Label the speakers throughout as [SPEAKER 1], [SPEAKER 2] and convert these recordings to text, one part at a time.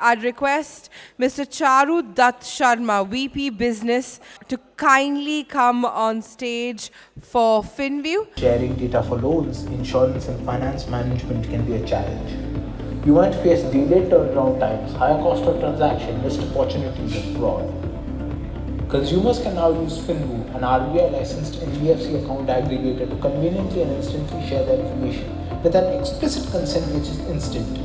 [SPEAKER 1] I'd request Mr. Charu Dutt Sharma, VP Business, to kindly come on stage for FinView.
[SPEAKER 2] Sharing data for loans, insurance, and finance management can be a challenge. You might face delayed turnaround times, higher cost of transaction, missed opportunities, and fraud. Consumers can now use FinView, an RBI licensed NBFC account aggregator, to conveniently and instantly share their information with an explicit consent which is instant,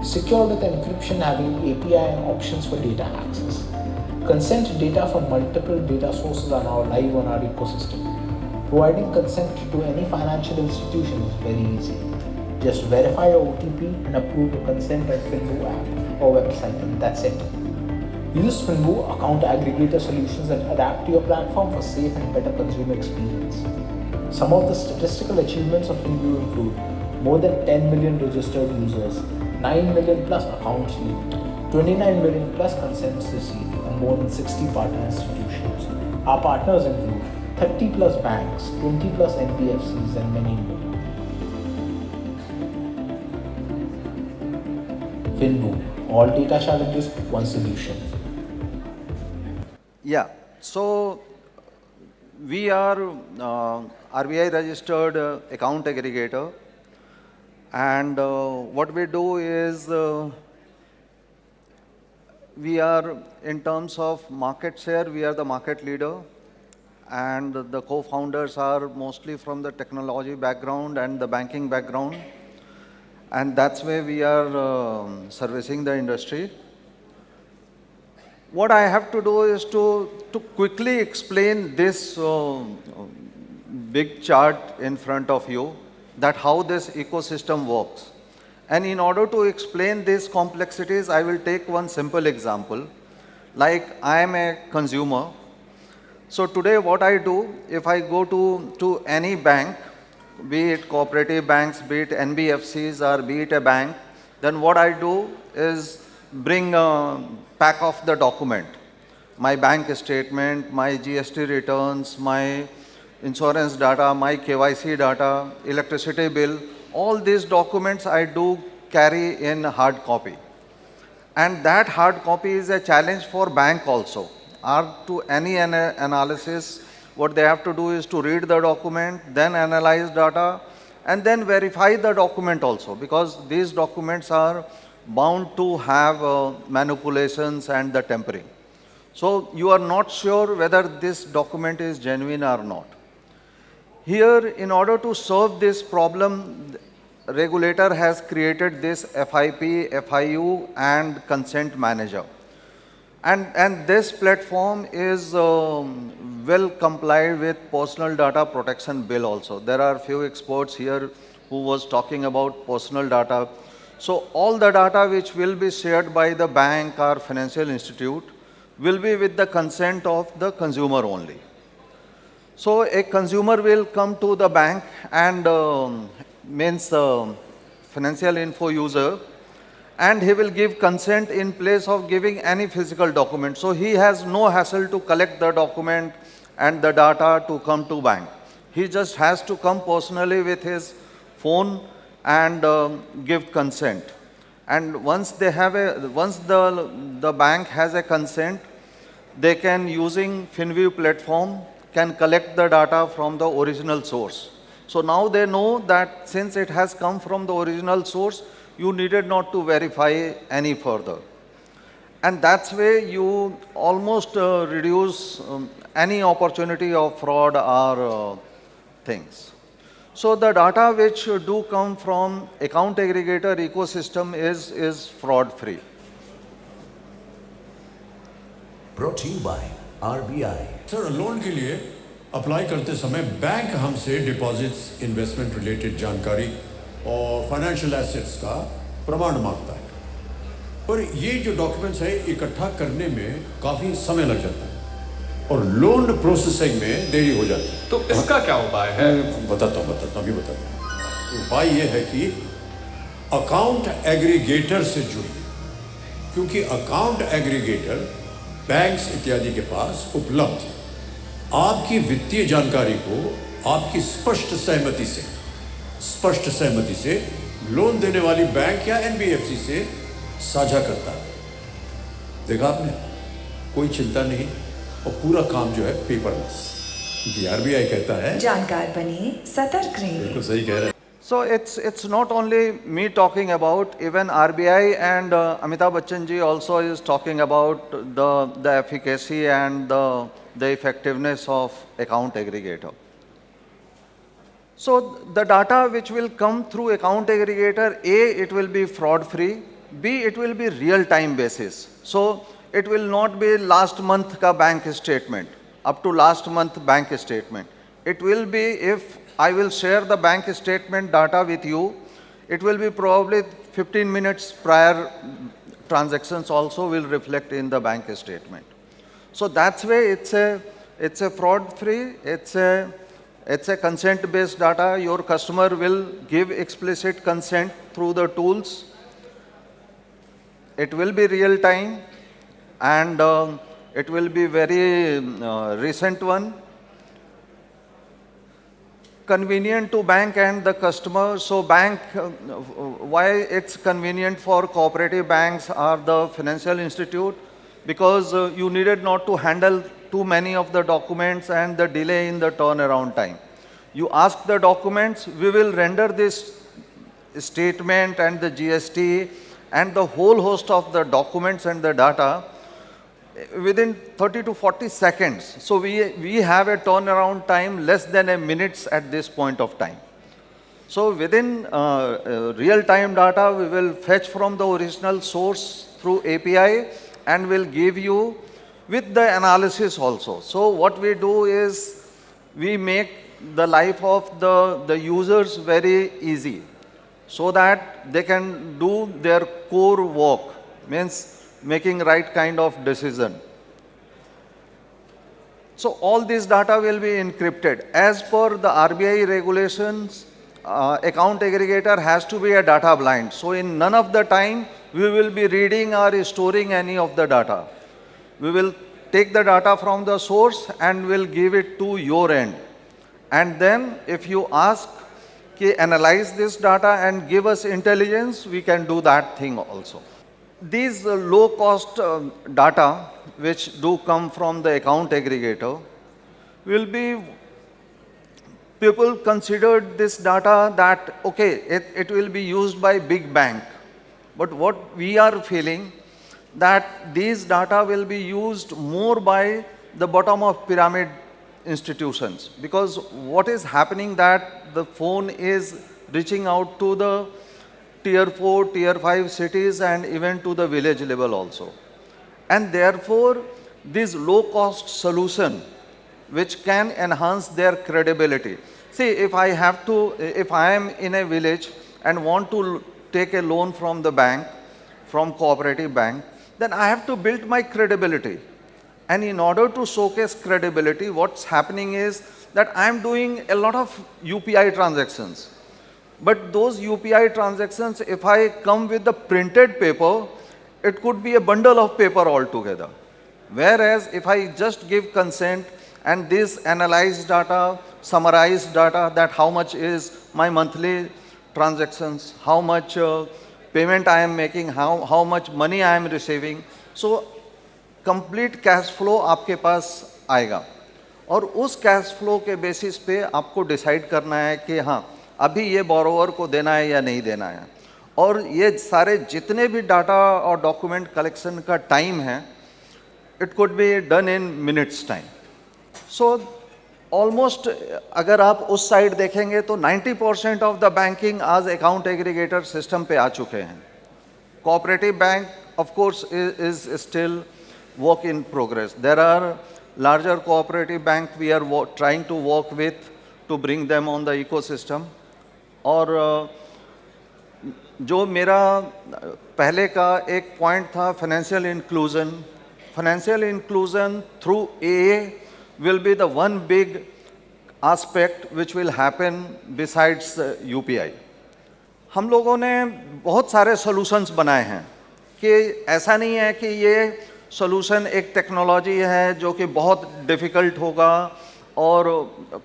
[SPEAKER 2] secured with encryption having API and options for data access. Consent data from multiple data sources are now live on our ecosystem. Providing consent to any financial institution is very easy. Just verify your OTP and approve the consent at FinView app or website, and that's it. Use FinView account aggregator solutions that adapt to your platform for safe and better consumer experience. Some of the statistical achievements of FinView include more than 10 million registered users, 9 million plus accounts linked, 29 million plus consents received, and more than 60 partner institutions. Our partners include 30 plus banks, 20 plus NBFCs, and many more. FinView, all data challenges, one solution.
[SPEAKER 3] Yeah, so we are RBI registered account aggregator, and what we do is we are, in terms of market share, we are the market leader, and the co-founders are mostly from the technology background and the banking background, and that's where we are servicing the industry. What I have to do is to quickly explain this big chart in front of you, that how this ecosystem works. And in order to explain these complexities, I will take one simple example. Like, I am a consumer. So today what I do, if I go to any bank, be it cooperative banks, be it NBFCs, or be it a bank, then what I do is bring a pack of the document. My bank statement, my GST returns, my insurance data, my KYC data, electricity bill, all these documents I do carry in hard copy. And that hard copy is a challenge for bank also. Or to any analysis, what they have to do is to read the document, then analyze data, and then verify the document also, because these documents are bound to have manipulations and the tampering. So you are not sure whether this document is genuine or not. Here, in order to solve this problem, the regulator has created this FIP, FIU, and consent manager. And this platform is well complied with personal data protection bill also. There are few experts here who was talking about personal data. So all the data which will be shared by the bank or financial institute will be with the consent of the consumer only. So a consumer will come to the bank and means financial info user, and he will give consent in place of giving any physical document. So he has no hassle to collect the document and the data to come to bank. He just has to come personally with his phone and give consent. And once they have once the bank has a consent, they can, using FinView platform, can collect the data from the original source. So now they know that since it has come from the original source, you needed not to verify any further. And that's way you almost reduce any opportunity of fraud or things. So the data which do come from account aggregator ecosystem is fraud-free.
[SPEAKER 4] Brought to you by RBI.
[SPEAKER 5] Sir, loan के लिए apply करते समय bank हमसे deposits, investment related जानकारी और financial assets का प्रमाण मांगता है, पर ये जो डॉक्यूमेंट्स है इकट्ठा करने में काफ़ी समय लग जाता है और लोन प्रोसेसिंग में देरी हो जाती है।
[SPEAKER 6] तो इसका क्या उपाय है?
[SPEAKER 5] बताता हूँ अभी बताता हूँ। उपाय ये है कि अकाउंट एग्रीगेटर से जुड़िए, क्योंकि अकाउंट एग्रीगेटर बैंक्स इत्यादि के पास उपलब्ध है। आपकी वित्तीय जानकारी को आपकी स्पष्ट सहमति से लोन देने वाली बैंक या एनबीएफसी से साझा करता है। देखा आपने, कोई चिंता नहीं और पूरा काम जो है पेपरलेस। जी आरबीआई कहता है
[SPEAKER 6] जानकार बनिए, सतर्क रहिए।
[SPEAKER 5] बिल्कुल सही कह रहे हैं।
[SPEAKER 3] So it's not only me talking about, even RBI and Amitabh Bachchan ji also is talking about the efficacy and the effectiveness of account aggregator. So the data which will come through account aggregator, A, it will be fraud free, B, it will be real time basis. So it will not be last month ka bank statement, up to last month bank statement. It will be, if I will share the bank statement data with you, it will be probably 15 minutes prior transactions also will reflect in the bank statement. So that's why it's a fraud free, it's a consent based data. Your customer will give explicit consent through the tools. It will be real time, and it will be very recent one. Convenient to bank and the customer. So bank, why it's convenient for cooperative banks or the financial institute? Because you needed not to handle too many of the documents and the delay in the turnaround time. You ask the documents, we will render this statement and the GST and the whole host of the documents and the data within 30 to 40 seconds. So we have a turnaround time less than a minute at this point of time. So within real-time data, we will fetch from the original source through API and will give you with the analysis also. So what we do is we make the life of the users very easy so that they can do their core work, means making right kind of decision. So all this data will be encrypted. As per the RBI regulations, account aggregator has to be a data blind. So in none of the time we will be reading or storing any of the data. We will take the data from the source and will give it to your end. And then if you ask, analyze this data and give us intelligence, we can do that thing also. These low cost data which do come from the account aggregator will be, people considered this data that, okay, it will be used by big bank. But what we are feeling that these data will be used more by the bottom of pyramid institutions, because what is happening that the phone is reaching out to the tier 4, tier 5 cities and even to the village level also. And therefore, this low cost solution which can enhance their credibility. See, if I am in a village and want to take a loan from the bank, from cooperative bank, then I have to build my credibility. And in order to showcase credibility, what's happening is that I am doing a lot of UPI transactions. But those UPI transactions, if I come with the printed paper, it could be a bundle of paper altogether. Whereas if I just give consent and this analyzed data, summarized data, that how much is my monthly transactions, how much payment I am making, how much money I am receiving. So complete cash flow आपके पास आएगा. और उस cash flow के basis पे आपको decide करना है कि हाँ अभी ये बोरोवर को देना है या नहीं देना है. और ये सारे जितने भी डाटा और डॉक्यूमेंट कलेक्शन का टाइम है, it could be done in minutes time. So almost अगर आप उस साइड देखेंगे तो 90% ऑफ द बैंकिंग आज अकाउंट एग्रीगेटर सिस्टम पे आ चुके हैं. Cooperative bank of course is still work in progress. There are larger cooperative bank we are trying to work with to bring them on the ecosystem. और जो मेरा पहले का एक पॉइंट था financial inclusion through AA will be the one big aspect which will happen besides UPI. हम लोगों ने बहुत सारे सॉल्यूशंस बनाए हैं कि ऐसा नहीं है कि ये सॉल्यूशन एक टेक्नोलॉजी है जो कि बहुत डिफ़िकल्ट होगा और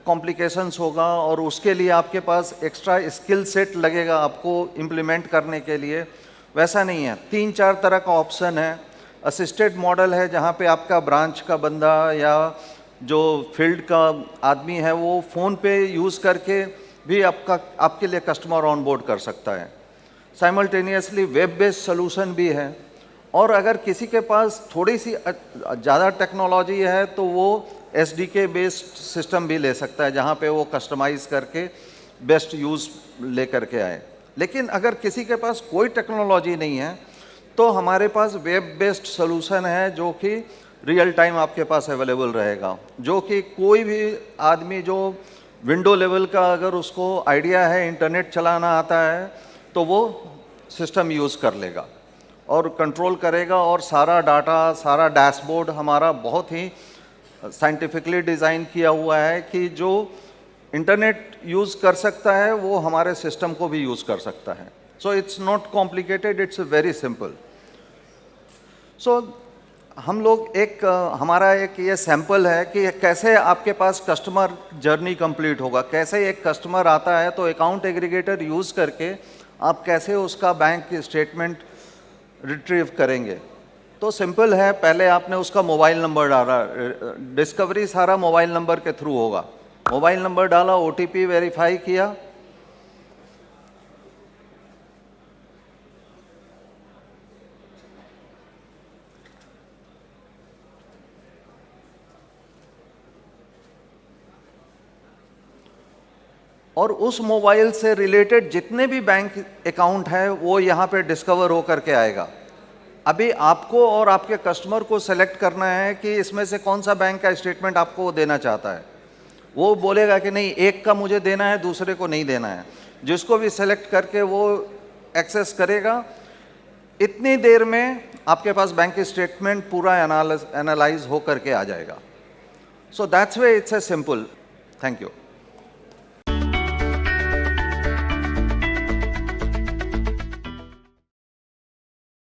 [SPEAKER 3] कॉम्प्लिकेशंस होगा और उसके लिए आपके पास एक्स्ट्रा स्किल सेट लगेगा आपको इम्प्लीमेंट करने के लिए. वैसा नहीं है. 3-4 तरह का ऑप्शन है. असिस्टेड मॉडल है जहाँ पे आपका ब्रांच का बंदा या जो फील्ड का आदमी है वो फ़ोन पे यूज़ करके भी आपके लिए कस्टमर ऑनबोर्ड कर सकता है। साइमल्टेनियसली वेब बेस्ड सोल्यूशन भी है, और अगर किसी के पास थोड़ी सी ज़्यादा टेक्नोलॉजी है तो वो SDK बेस्ड सिस्टम भी ले सकता है जहाँ पे वो कस्टमाइज़ करके बेस्ट यूज़ ले करके आए। लेकिन अगर किसी के पास कोई टेक्नोलॉजी नहीं है तो हमारे पास वेब बेस्ड सोल्यूशन है जो कि रियल टाइम आपके पास अवेलेबल रहेगा, जो कि कोई भी आदमी जो विंडो लेवल का अगर उसको आइडिया है, इंटरनेट चलाना आता है, तो वो सिस्टम यूज़ कर लेगा और कंट्रोल करेगा, और सारा डाटा, सारा डैशबोर्ड हमारा बहुत ही साइंटिफिकली डिज़ाइन किया हुआ है कि जो इंटरनेट यूज़ कर सकता है वो हमारे सिस्टम को भी यूज़ कर सकता है। So it's not complicated, it's very simple. So हम लोग हमारा एक ये सैंपल है कि कैसे आपके पास कस्टमर जर्नी कंप्लीट होगा, कैसे एक कस्टमर आता है तो अकाउंट एग्रीगेटर यूज़ करके आप कैसे उसका बैंक स्टेटमेंट रिट्रीव करेंगे। तो सिंपल है, पहले आपने उसका मोबाइल नंबर डाला, डिस्कवरी सारा मोबाइल नंबर के थ्रू होगा। मोबाइल नंबर डाला, OTP वेरीफाई किया, और उस मोबाइल से रिलेटेड जितने भी बैंक अकाउंट हैं वो यहाँ पे डिस्कवर हो करके आएगा। अभी आपको और आपके कस्टमर को सेलेक्ट करना है कि इसमें से कौन सा बैंक का स्टेटमेंट आपको देना चाहता है। वो बोलेगा कि नहीं, एक का मुझे देना है, दूसरे को नहीं देना है। जिसको भी सेलेक्ट करके वो एक्सेस करेगा, इतनी देर में आपके पास बैंक स्टेटमेंट पूरा एनालाइज हो करके आ जाएगा। So that's way it's a simple. Thank you.